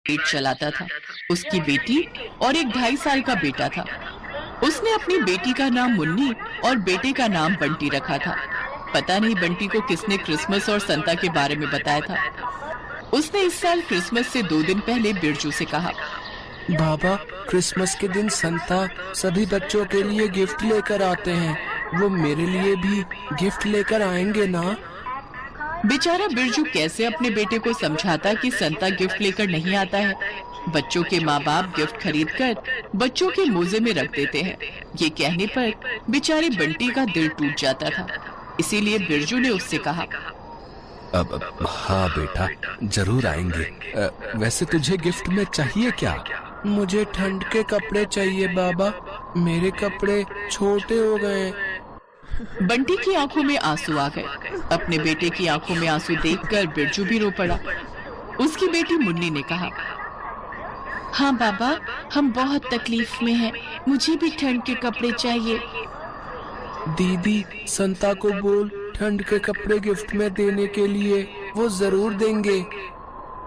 पेट चलाता था। उसकी बेटी और एक 2.5 साल का बेटा था। उसने अपनी बेटी का नाम मुन्नी और बेटे का नाम बंटी रखा था। पता नहीं बंटी को किसने क्रिसमस और संता के बारे में बताया था। उसने इस साल क्रिसमस से 2 दिन पहले बिरजू से कहा, बाबा, क्रिसमस के दिन संता सभी बच्चों के लिए गिफ्ट लेकर आते हैं, वो मेरे लिए भी गिफ्ट लेकर आएंगे ना? बेचारा बिरजू कैसे अपने बेटे को समझाता कि संता गिफ्ट लेकर नहीं आता है। बच्चों के माँ बाप गिफ्ट खरीदकर बच्चों के मोजे में रख देते हैं। ये कहने पर बेचारे बंटी का दिल टूट जाता था। इसीलिए बिरजू ने उससे कहा, अब हाँ बेटा, जरूर आएंगे। वैसे तुझे गिफ्ट में चाहिए क्या? मुझे ठंड के कपड़े चाहिए बाबा, मेरे कपड़े छोटे हो गए। बंटी की आंखों में आंसू आ गए। अपने बेटे की आंखों में आंसू देखकर बिरजू भी रो पड़ा। उसकी बेटी मुन्नी ने कहा, हाँ बाबा, हम बहुत तकलीफ में हैं, मुझे भी ठंड के कपड़े चाहिए। दीदी, संता को बोल ठंड के कपड़े गिफ्ट में देने के लिए, वो जरूर देंगे।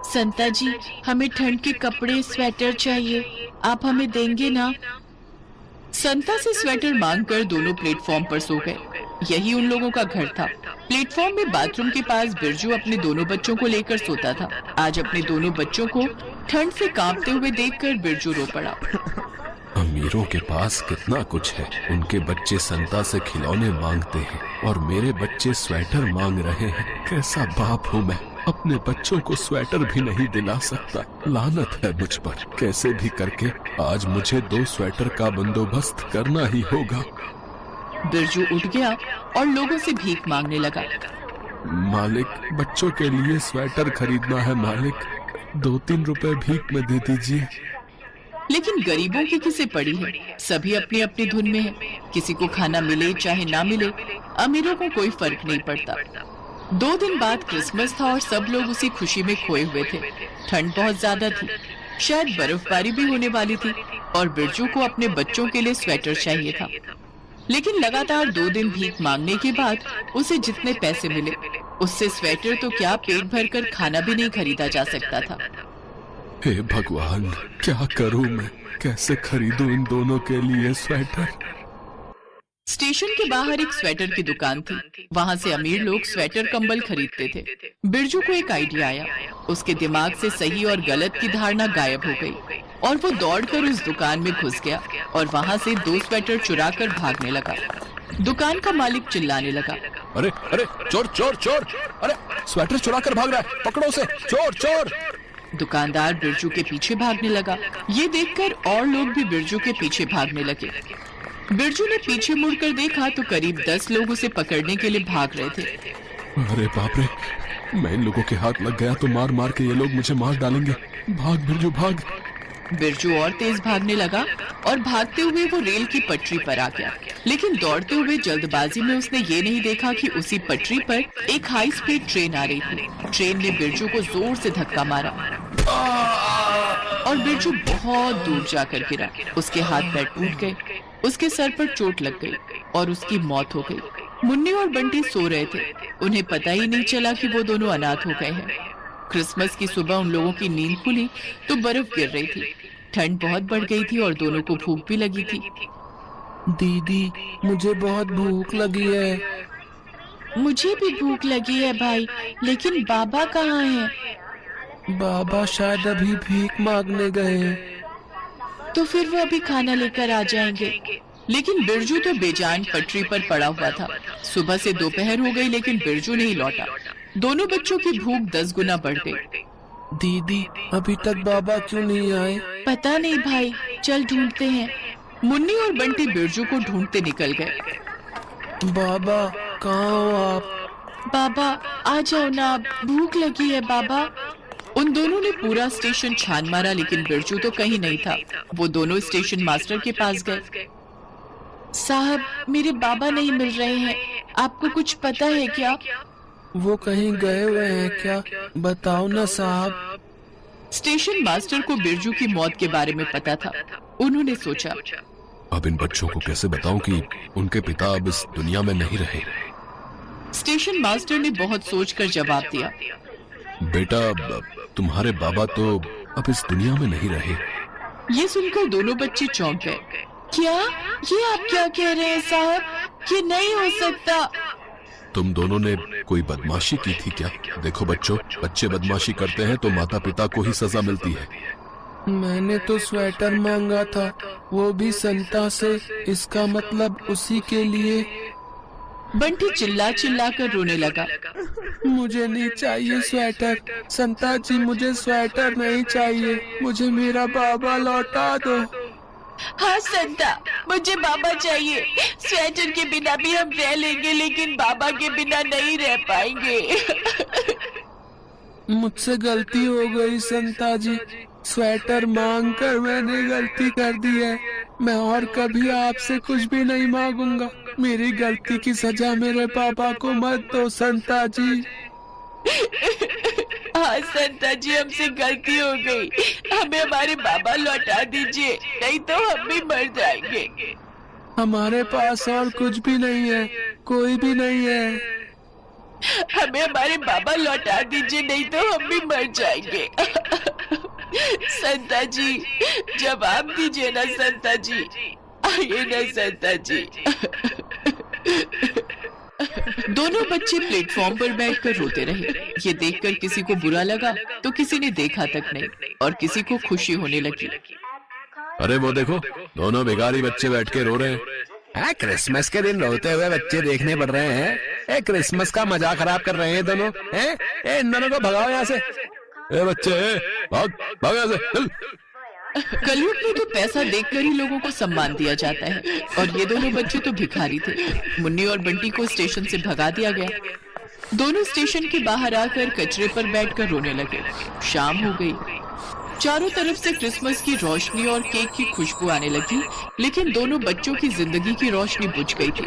संता जी, हमें ठंड के कपड़े, स्वेटर चाहिए, आप हमें देंगे ना? संता से स्वेटर मांगकर दोनों प्लेटफॉर्म पर सो गए। यही उन लोगों का घर था। प्लेटफॉर्म में बाथरूम के पास बिरजू अपने दोनों बच्चों को लेकर सोता था। आज अपने दोनों बच्चों को ठंड से कांपते हुए देखकर बिरजू रो पड़ा। अमीरों के पास कितना कुछ है, उनके बच्चे संता से खिलौने मांगते हैं और मेरे बच्चे स्वेटर मांग रहे हैं। कैसा बाप हूँ मैं, अपने बच्चों को स्वेटर भी नहीं दिला सकता। लानत है मुझ पर। कैसे भी करके आज मुझे 2 स्वेटर का बंदोबस्त करना ही होगा। बिरजू उठ गया और लोगों से भीख मांगने लगा। मालिक, बच्चों के लिए स्वेटर खरीदना है मालिक, 2-3 रुपए भीख में दे दीजिए। लेकिन गरीबों की किसे पड़ी है, सभी अपनी अपनी धुन में है। किसी को खाना मिले चाहे ना मिले, अमीरों को कोई फर्क नहीं पड़ता। 2 दिन बाद क्रिसमस था और सब लोग उसी खुशी में खोए हुए थे। ठंड बहुत ज्यादा थी, शायद बर्फबारी भी होने वाली थी और बिरजू को अपने बच्चों के लिए स्वेटर चाहिए था। लेकिन लगातार 2 दिन भीख मांगने के बाद उसे जितने पैसे मिले, उससे स्वेटर तो क्या, पेट भरकर खाना भी नहीं खरीदा जा सकता था। हे भगवान, क्या करूं मैं? कैसे खरीदूं इन दोनों के लिए स्वेटर? स्टेशन के बाहर एक स्वेटर की दुकान थी। वहाँ से अमीर लोग स्वेटर कंबल खरीदते थे। बिरजू को एक आइडिया आया। उसके दिमाग से सही और गलत की धारणा गायब हो गई और वो दौड़कर उस दुकान में घुस गया और वहाँ से 2 स्वेटर चुराकर भागने लगा। दुकान का मालिक चिल्लाने लगा, अरे अरे, चोर चोर चोर! अरे, स्वेटर चुरा कर भाग रहा है, पकड़ो उसे, चोर चोर! दुकानदार बिरजू के पीछे भागने लगा। ये देखकर और लोग भी बिरजू के पीछे भागने लगे। बिरजू ने पीछे मुड़कर देखा तो करीब 10 लोग उसे पकड़ने के लिए भाग रहे थे। अरे बाप रे, मैं इन लोगों के हाथ लग गया तो मार मार के ये लोग मुझे मार डालेंगे। भाग बिरजू भाग! बिरजू और तेज भागने लगा और भागते हुए वो रेल की पटरी पर आ गया। लेकिन दौड़ते हुए जल्दबाजी में उसने ये नहीं देखा कि उसी पटरी पर एक हाई स्पीड ट्रेन आ रही थी। ट्रेन ने बिरजू को जोर से धक्का मारा और बिरजू बहुत दूर जाकर गिरा। उसके हाथ पैर टूट गए, उसके सर पर चोट लग गई और उसकी मौत हो गई। मुन्नी और बंटी सो रहे थे। उन्हें पता ही नहीं चला कि वो दोनों अनाथ हो गए हैं। क्रिसमस की सुबह उन लोगों की नींद खुली तो बर्फ गिर रही थी। ठंड बहुत बढ़ गई थी और दोनों को भूख भी लगी थी। दीदी, मुझे बहुत भूख लगी है। मुझे भी भूख लगी है भाई, लेकिन बाबा कहाँ हैं? बाबा शायद अभी भीख मांगने गए हैं। तो फिर वो अभी खाना लेकर आ जाएंगे। लेकिन बिरजू तो बेजान पटरी पर पड़ा हुआ था। सुबह से दोपहर हो गई लेकिन बिरजू नहीं लौटा। दोनों बच्चों की भूख 10 गुना बढ़ गई। दीदी, अभी तक बाबा क्यों नहीं आए? पता नहीं भाई, चल ढूंढते हैं। मुन्नी और बंटी बिरजू को ढूंढते निकल गए। बाबा, कहाँ हो आप? बाबा आ जाओ ना, भूख लगी है बाबा। उन दोनों ने पूरा स्टेशन छान मारा लेकिन बिरजू तो कहीं नहीं था। वो दोनों स्टेशन मास्टर के पास गए। साहब, मेरे बाबा नहीं मिल रहे हैं, आपको कुछ पता है क्या? वो कहीं गए हुए हैं क्या? बताओ ना साहब। स्टेशन मास्टर को बिरजू की मौत के बारे में पता था। उन्होंने सोचा, अब इन बच्चों को कैसे बताऊं कि उनके पिता अब इस दुनिया में नहीं रहे। स्टेशन मास्टर ने बहुत सोचकर जवाब दिया, बेटा, तुम्हारे बाबा तो अब इस दुनिया में नहीं रहे। ये सुनकर दोनों बच्चे चौंक गए। क्या? ये आप क्या कह रहे हैं साहब? ये नहीं हो सकता। तुम दोनों ने कोई बदमाशी की थी क्या? देखो बच्चों, बच्चे बदमाशी करते हैं तो माता पिता को ही सजा मिलती है। मैंने तो स्वेटर मांगा था, वो भी संता से। इसका मतलब उसी के लिए। बंटी चिल्ला चिल्ला कर रोने लगा। मुझे नहीं चाहिए स्वेटर, संता जी मुझे स्वेटर नहीं चाहिए, मुझे मेरा बाबा लौटा दो। हाँ संता, मुझे बाबा चाहिए। स्वेटर के बिना भी हम रह लेंगे, लेकिन बाबा के बिना नहीं रह पाएंगे। मुझसे गलती हो गई संता जी, स्वेटर मांगकर मैंने गलती कर दी है। मैं और कभी आपसे कुछ भी नहीं मांगूंगा। मेरी गलती की सजा मेरे पापा को मत दो संता जी। हाँ संता जी, हमसे गलती हो गई, हमें हमारे बाबा लौटा दीजिए, नहीं तो हम भी मर जाएंगे। हमारे पास और कुछ भी नहीं है, कोई भी नहीं है। हमें हमारे बाबा लौटा दीजिए, नहीं तो हम भी मर जाएंगे। संता जी, जवाब दीजिए ना संता जी, आइए ना संता जी। दोनों बच्चे प्लेटफॉर्म पर बैठकर रोते रहे। ये देखकर किसी को बुरा लगा तो किसी ने देखा तक नहीं, और किसी को खुशी होने लगी। अरे वो देखो, दोनों भिखारी बच्चे बैठ के रो रहे हैं। क्रिसमस के दिन रोते हुए बच्चे देखने पड़ रहे हैं। क्रिसमस का मजाक खराब कर रहे हैं दोनों। इन दोनों को भगाओ यहाँ से। बच्चे, भाग भाग यहाँ से, चल। कलयुग में तो पैसा देखकर ही लोगों को सम्मान दिया जाता है, और ये दोनों बच्चे तो भिखारी थे। मुन्नी और बंटी को स्टेशन से भगा दिया गया। दोनों स्टेशन के बाहर आकर कचरे पर बैठकर रोने लगे। शाम हो गई। चारों तरफ से क्रिसमस की रोशनी और केक की खुशबू आने लगी, लेकिन दोनों बच्चों की जिंदगी की रोशनी बुझ गई थी।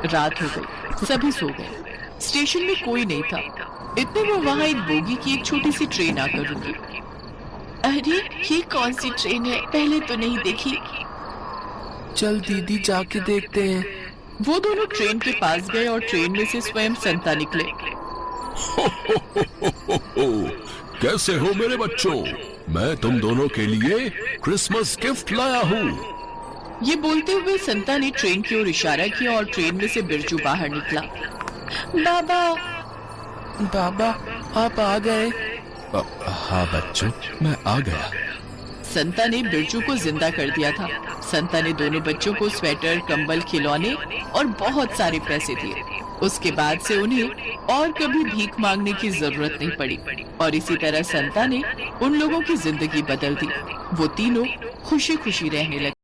रात हो गई, सभी सो गए। स्टेशन में कोई नहीं था। इतने में वहाँ एक बोगी की एक छोटी सी ट्रेन आकर रुकी। अरे ये कौन सी ट्रेन है? पहले तो नहीं देखी। चल दीदी जाके देखते हैं। वो दोनों ट्रेन के पास गए और ट्रेन में से स्वयं संता निकले। कैसे हो मेरे बच्चों? मैं तुम दोनों के लिए क्रिसमस गिफ्ट लाया हूँ। ये बोलते हुए संता ने ट्रेन की ओर इशारा किया और ट्रेन में से बिरजू बाहर निकला। बाबा, बाबा आप आ गए? हाँ बच्चों, मैं आ गया। संता ने बिरजू को जिंदा कर दिया था। संता ने दोनों बच्चों को स्वेटर, कंबल, खिलौने और बहुत सारे पैसे दिए। उसके बाद से उन्हें और कभी भीख मांगने की जरूरत नहीं पड़ी, और इसी तरह संता ने उन लोगों की जिंदगी बदल दी। वो तीनों खुशी खुशी रहने लगे।